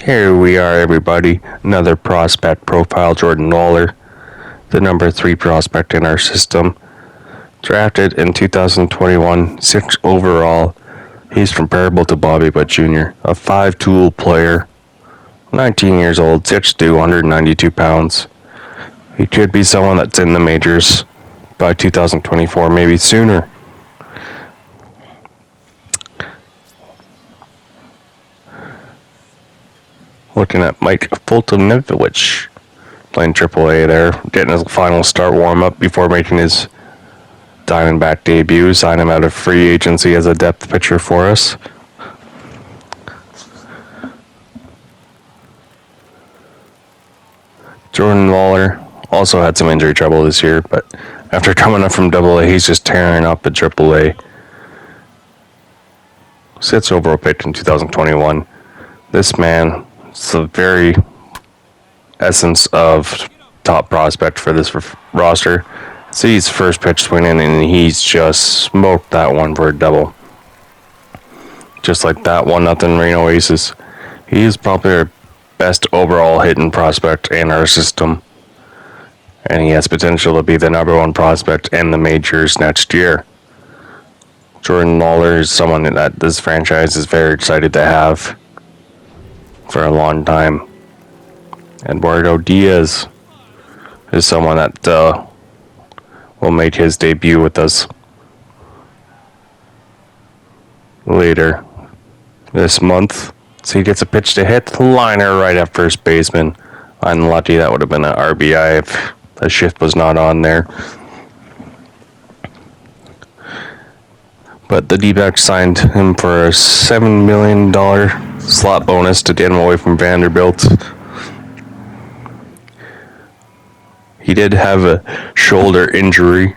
Here we are, everybody. Another prospect profile, Jordan Lawler, the number 3 prospect in our system. Drafted in 2021, 6th overall. He's comparable to Bobby Butt Jr., a 5-tool player, 19 years old, 6'2", 192 pounds. He could be someone that's in the majors by 2024, maybe sooner. Looking at Mike Fulton-Nevich playing AAA there, getting his final start warm-up before making his Diamondback debut. Signed him out of free agency as a depth pitcher for us. Jordan Lawler also had some injury trouble this year, but after coming up from AA, he's just tearing up at AAA. 6th overall pick in 2021. This man is the very essence of top prospect for this roster. See his first pitch swinging, and he's just smoked that one for a double. Just like that 1-0 Reno Aces. He is probably our best overall hitting prospect in our system, and he has potential to be the number 1 prospect in the majors next year. Jordan Lawler is someone that this franchise is very excited to have for a long time. Eduardo Diaz is someone that will make his debut with us later this month. So he gets a pitch to hit the liner right at first baseman. Unlucky, that would have been an RBI if the shift was not on there. But the D-backs signed him for a $7 million slot bonus to get him away from Vanderbilt. He did have a shoulder injury.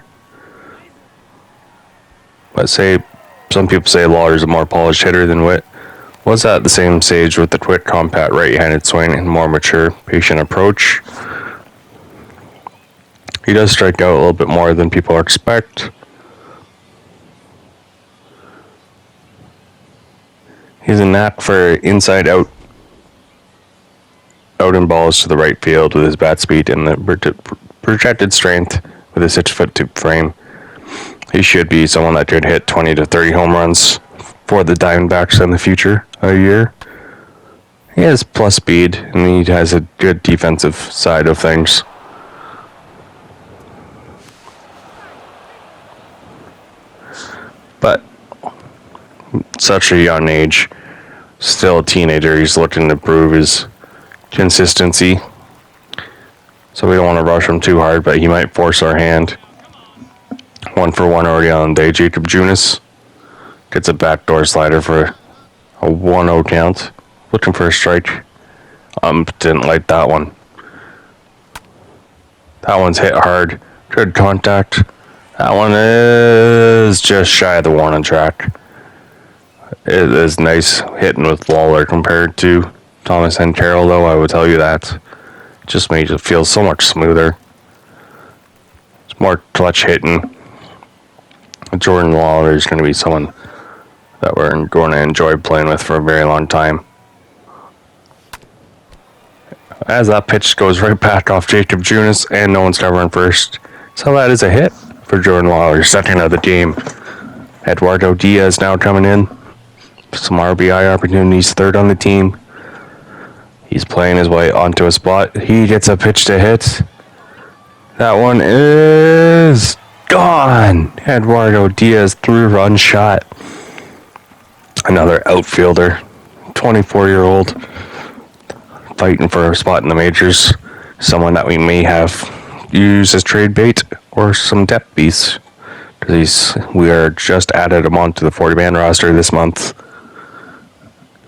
But some people say Lawler's a more polished hitter than Witt. Was at the same stage with the quick, compact right-handed swing and more mature, patient approach. He does strike out a little bit more than people expect. He's a knack for inside-out and balls to the right field with his bat speed and the projected strength with a 6'2" frame. He should be someone that could hit 20 to 30 home runs for the Diamondbacks in the future a year. He has plus speed, and he has a good defensive side of things. But such a young age, still a teenager, he's looking to prove his consistency. So we don't want to rush him too hard, but he might force our hand. 1-for-1 already on the day. Jacob Junis gets a backdoor slider for a 1-0 count. Looking for a strike. Didn't like that one. That one's hit hard. Good contact. That one is just shy of the warning track. It is nice hitting with Lawler compared to Thomas and Carroll, though, I would tell you that. It just made it feel so much smoother. It's more clutch hitting. Jordan Lawler is going to be someone that we're going to enjoy playing with for a very long time. As that pitch goes right back off Jacob Junis, and no one's covering first. So that is a hit for Jordan Lawler, second of the game. Eduardo Diaz now coming in. Some RBI opportunities, third on the team. He's playing his way onto a spot. He gets a pitch to hit. That one is gone. Eduardo Diaz, 3-run shot. Another outfielder, 24-year-old, fighting for a spot in the majors. Someone that we may have used as trade bait or some depth piece. We are just added him onto the 40-man roster this month.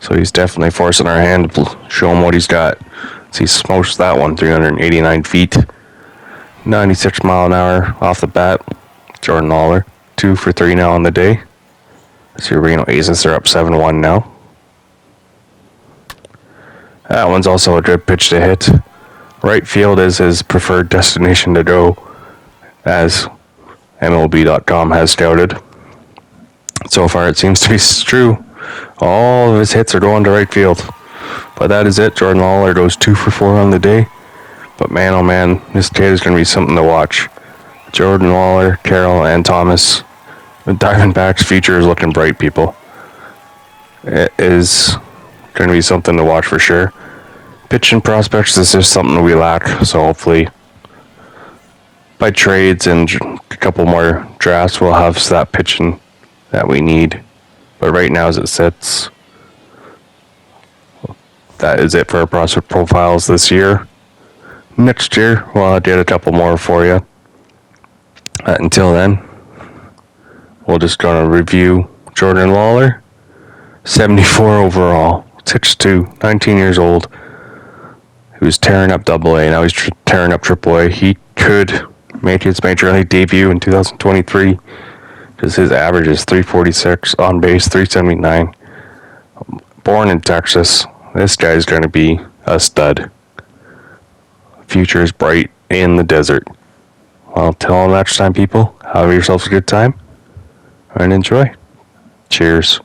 So he's definitely forcing our hand to show him what he's got. So he smokes that one, 389 feet. 96 mile an hour off the bat. Jordan Lawler, 2 for 3 now on the day. So Reno Aces are up 7-1 now. That one's also a good pitch to hit. Right field is his preferred destination to go, as MLB.com has scouted. So far it seems to be true. All of his hits are going to right field. But that is it. Jordan Lawler goes 2 for 4 on the day. But man, oh man, this kid is going to be something to watch. Jordan Lawler, Carroll, and Thomas. The Diamondbacks' future is looking bright, people. It is going to be something to watch for sure. Pitching prospects, this is something we lack. So hopefully, by trades and a couple more drafts, we'll have that pitching that we need. But right now, as it sits, that is it for our prospect profiles this year. Next year, well, I did a couple more for you. Until then, we're just going to review Jordan Lawler. 74 overall, 6'2", 19 years old. He was tearing up AA, now he's tearing up AAA. He could make his major league debut in 2023 because his average is 346, on base 379. Born in Texas, this guy's going to be a stud. Future is bright in the desert. Well, till next time, people, have yourselves a good time and enjoy. Cheers.